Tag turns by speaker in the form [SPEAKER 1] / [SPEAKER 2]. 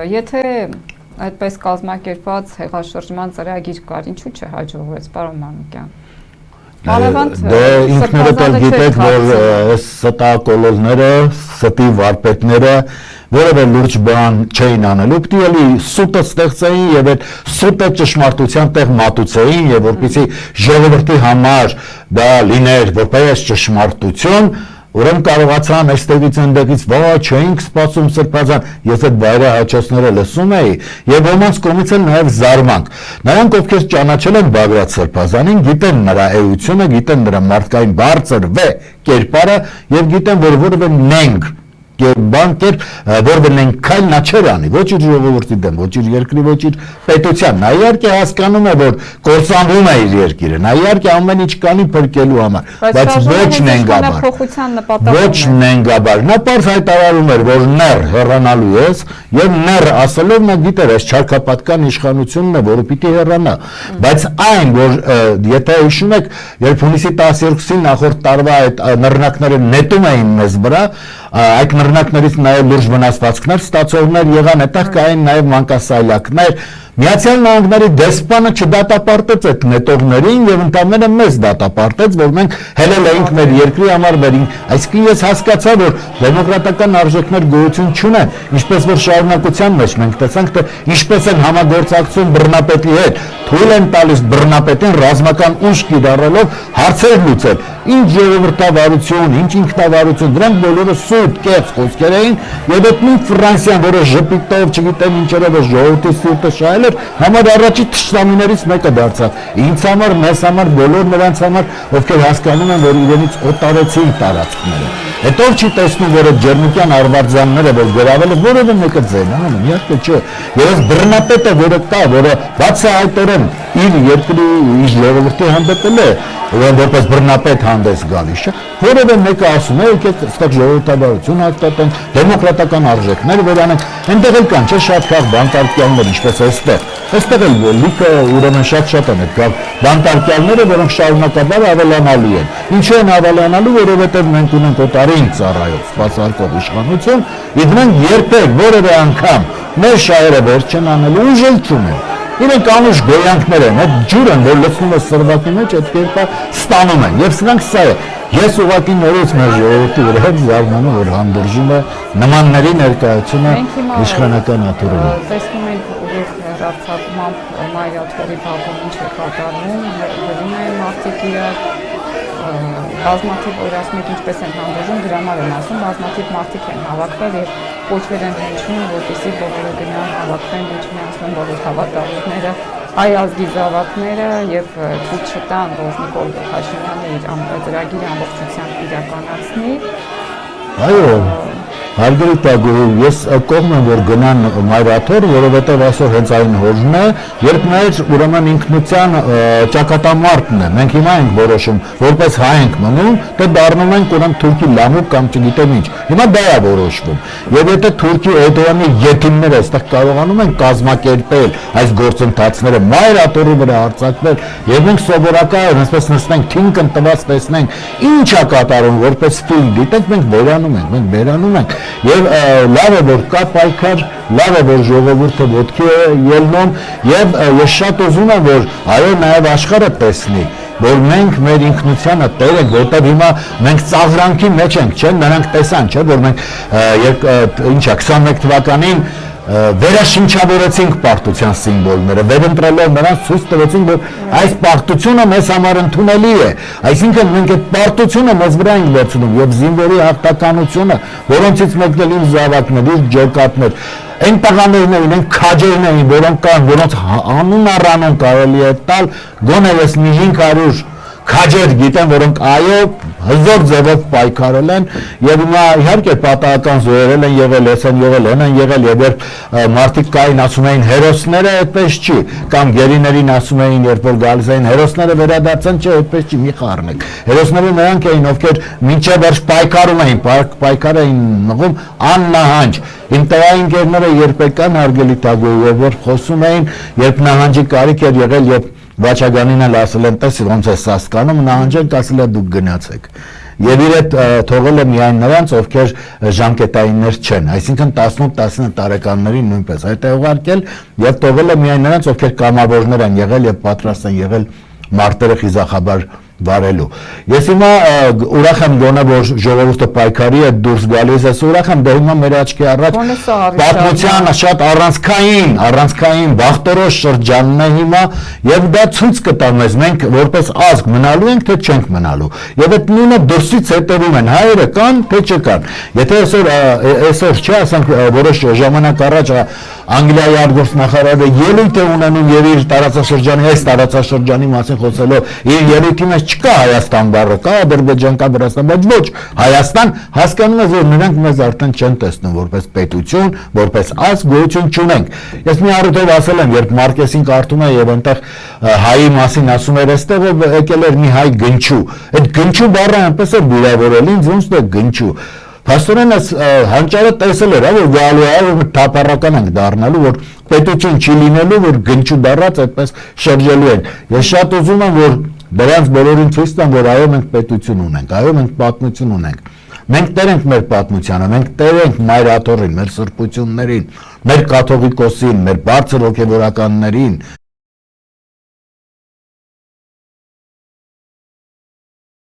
[SPEAKER 1] Եթե այդպես կազմակերպված հեղաշրջման ծրագիր կար, ինչու՞ չհաջողվեց, պարոն Մանուկյան։
[SPEAKER 2] Դե ինքներդ էլ գիտեք, որ ստակոլոլները, ստի վարպետները որևէ լուրջ բան չէին անելու, պիտի էլի սուտը ստեղծեին եւ այդ սուտը ճշմարտության տեղ մատուցեին եւ որպեսզի ժողովրդի համար դա լիներ որպես ճշմարտություն, ուրեմն կարողացան այստեղից ընդդեղից վայ չէինք սպասում սրբազան, ես այդ վայրը հաճոցները լսում էի եւ ոմանց կողմից էլ նաեւ զարմանք, նրանք ովքեր ճանաչել են Բագրատ Սրբազանին, գիտեն նրա էությունը, գիտեն նրա մարդկային բարձր կերպարը եւ գիտեն, որ որևէ նենք բան կեր, որևէ նենքայլ նա չէր անի, ոչ իր ժողովրդի դեմ, ոչ իր երկրի, ոչ իր պետության, նա իհարկե հասկանում է, որ կործանվում է իր երկիրը, նա իհարկե ամեն ինչ կանի փրկելու համար, բայց ոչ նենգաբար, նա պարզ հայտարարում էր, որ նեռ հեռանալու ես, եւ նեռ ասելով նա գիտեր, այս չարքապատկան իշխանությունն է, որը պիտի հեռանա, բայց այն, որ եթե հիշում եք, երբ հունիսի 12-ին նախորդ տարվա այդ նռնակները նետում էին մեզ վրա, այդ նռնակներից նաև լուրջ վնասվածքներ ստացողներ եղան, այդտեղ կային նաև մանկասայլակներ, Միացյալ Նահանգների դեսպանը չդատապարտեց այդ նետողներին եւ ընդամենը մեզ դատապարտեց, որ մենք հելել էինք մեր երկրի համար վերին, այսինքն ես հասկացա, որ դեմոկրատական արժեքներ գոյություն չունեն, ինչպես որ շարունակության մեջ մենք տեսանք, թե ինչպես են համագործակցում բռնապետի հետ, թույլ են տալիս բռնապետին ռազմական ուժ կիրառելով հարցեր լուծել, ինչ ժողովրդավարություն, ինչ ինքնավարություն, դրանք բոլորը սուտ կեղծ խոսքեր էին եւ այդ նույն Ֆրանսիան, որը ժպիտով, չգիտեմ ինչերով է ժողովրդի սիրտը շահել էր, համար առաջի թշնամիներից մեկը դարձավ։ Ինձ համար, մեզ համար, բոլոր նրանց համար, ովքեր հասկանում են, որ իրենից օտարեցին տարածքները։ Հետո չի տեսնում, որ այդ ջերմության արվարձանները, որ գրավել է, որևէ մեկը ձենանում են, իհարկե չէ։ Եվ այս բռնապետը, որը կա, որը բացահայտորեն իր երկրի իր ժողովրդի հանդեպել է, որպես բռնապետ հանդես գալիս չէ, որևէ մեկը ասում է, եկեք այստեղ ժողովրդավարություն հաստատենք, դեմոկրատական արժեքներ վերանենք, այնտեղ էլ կան, չէ, շատ քաղ բանտարկյալներ, ինչպես այստեղ էլ լիքը ուրեմն շատ են այդ քաղ բանտարկյալները, որոնք շարունակաբար ավելանալու են։ Ինչու են ավելանալու, որովհետև մենք ունենք օտարին ծառայող սպասարկող իշխանություն, իսկ մենք երբեք որևէ անգամ մեր շահերը վերջ չեն անելու ուժ չունեն։ Իրենք անուշ գոյանքներ են, այդ ջուրն, որ լցնում է սրվակի մեջ, այդ կերպա ստանում են, և սրանք սա է, ես ուղղակի նորից մեր ժողովրդի վրա հետ զարմանում, որ հանդուրժում է նմանների ներկայությունը իշխանական աթոռին։
[SPEAKER 1] Տեսնում ենք, երբ հեռարձակմամբ Մայրաթորի բակում ինչ է կատարվում, գրում են մարդիկ իրար, բազմաթիվ օրացմիկ ինչպես են հանդուրժում, դրա համար եմ ասում, բազմաթիվ մարդիկ են հավաքվել և կոչվել են հնչում, որպեսզի բոլորը գնան հավաքվեն, ոչ միացնեն բոլոր հավատալիքները, հայ ազգի զավակները և ցույց չտան, որ Նիկոլ Փաշինյանը իր ծրագիրը ամբողջությամբ իրականացնի։
[SPEAKER 2] Այո, հարգելի տագուհի, ես կողմ եմ, որ գնան Մայրաթոր, որովհետև այսօր հենց այն օրն է, երբ մեր ուրեմն ինքնության ճակատամարտն է, մենք հիմա ենք որոշում, որպես հայ ենք մնում, թե դառնում ենք ուրեմն թուրքի լամուկ կամ չգիտեմ ինչ, հիմա դա է որոշվում, և եթե թուրքի Էրդողանի ետիմները այստեղ կարողանում են կազմակերպել այս գործընթացները, Մայրաթորի վրա արձակվել, և մենք սովորական, այսպես նստենք, թինք ընտված տեսնենք, ինչ է կատարում, որպես ֆիլմ դիտենք, մենք վերանում ենք, և լավ է, որ կա պայքար, լավ է, որ ժողովուրդը ոտքի է ելնում և ես շատ ուզում եմ, որ այո նաև աշխարհը տեսնի, որ մենք մեր ինքնությանը տեր ենք, որտեղ հիմա մենք ծաղրանքի մեջ ենք, չէ, նրանք տեսան, չէ, որ մենք 21 թվականին վերաշնչավորեցինք պարտության սիմվոլները, վերընտրելով նրանց ցույց տվեցինք, որ այս պարտությունը մեզ համար ընդունելի է, այսինքն մենք այդ պարտությունը մեզ վրա ենք վերցնում և զինվորի հաղթականությունը, որոնցից մեկն էլ իմ զավակներ, իր ջոկատներ, այն տղաներն էին, այն քաջերն էին, որոնք կան, որոնց անուն առանուն կարելի է տալ, գոնե ես մի 500 քաջեր գիտեմ, որոնք այո հզոր ձևով պայքարել են եւ հիմա իհարկե պատահական զոհերել են եղել, ես են եղել, են եղել եւ երբ մարդիկ կային ասում էին հերոսները, այդպես չի, կամ գերիներին ասում էին, երբ որ գալիս էին հերոսները վերադարձան, չէ, այդպես չի, մի խառնեք։ Հերոսները նրանք էին, ովքեր մինչև վերջ պայքարում էին, պայքար էին մղում աննահանջ։ Իմ տղայի ընկերները երբեք կան հարգելի տագուհի, եւ որ խոսում էին, երբ նահանջի կարիք էր եղել եւ Վաչագանին էլ ասել են, տես ոնց է սասկանում, նահանջենք ասել է դուք գնացեք։ եւ իր հետ թողել է միայն նրանց, ովքեր ժամկետայիններ չեն, այսինքն 18-19 տարեկաններին նույնպես այդ է ուղարկել եւ թողել է միայն նրանց, ովքեր կամավորներ են եղել եւ պատրաստ են եղել մարտերը խիզախաբար վարելու։ Ես հիմա ուրախ եմ գոնե որ ժողովուրդը պայքարի է դուրս գալիս է, ուրախ եմ դա հիմա մեր աչքի առաջ պատմության շատ առանցքային բախտորոշ շրջանն է հիմա եւ դա ցույց կտա մեզ մենք որպես ազգ մնալու ենք թե չենք մնալու։ Եվ այդ նույնը դրսից հետևում են հայերը կան թե չկան։ Եթե այսօր չի ասենք որոշ ժամանակ առաջ Անգլիայի արտգործնախարարը ելույթ է ունենում եւ իր տարածաշրջանի մասին խոսելով իր ելույթի մեջ չկա Հայաստան բառը, կա Ադրբեջան, կա Վրաստան, բայց ոչ Հայաստան հասկանում է որ նրանք մեզ արդեն չեն տեսնում որպես պետություն, որպես ազգ գոյություն չունենք։ Ես մի առիթով ասել եմ, երբ Մարկեսին կարդում եմ եւ այնտեղ հայի մասին ասում էր, այստեղ եկել էր մի հայ գնչու։ Այդ գնչու բառը այնպես է վիրավորել ինձ, ոնց թե գնչու։ Փաստորեն այս հանճարը տեսել էր, որ գալու է, որ թափառական ենք դառնալու, որ պետություն չի լինելու, որ գնչու դառած այդպես շրջելու են։ Ես շատ ուզում եմ, որ դրանց բոլորին ցույց տամ, որ այո մենք պետություն ունենք, այո մենք պատմություն ունենք։ Մենք տեր ենք մեր պատմությանը, մենք տեր ենք մայր աթոռին, մեր սրբություններին, մեր կաթողիկոսին, մեր բարձր հոգևորականներին,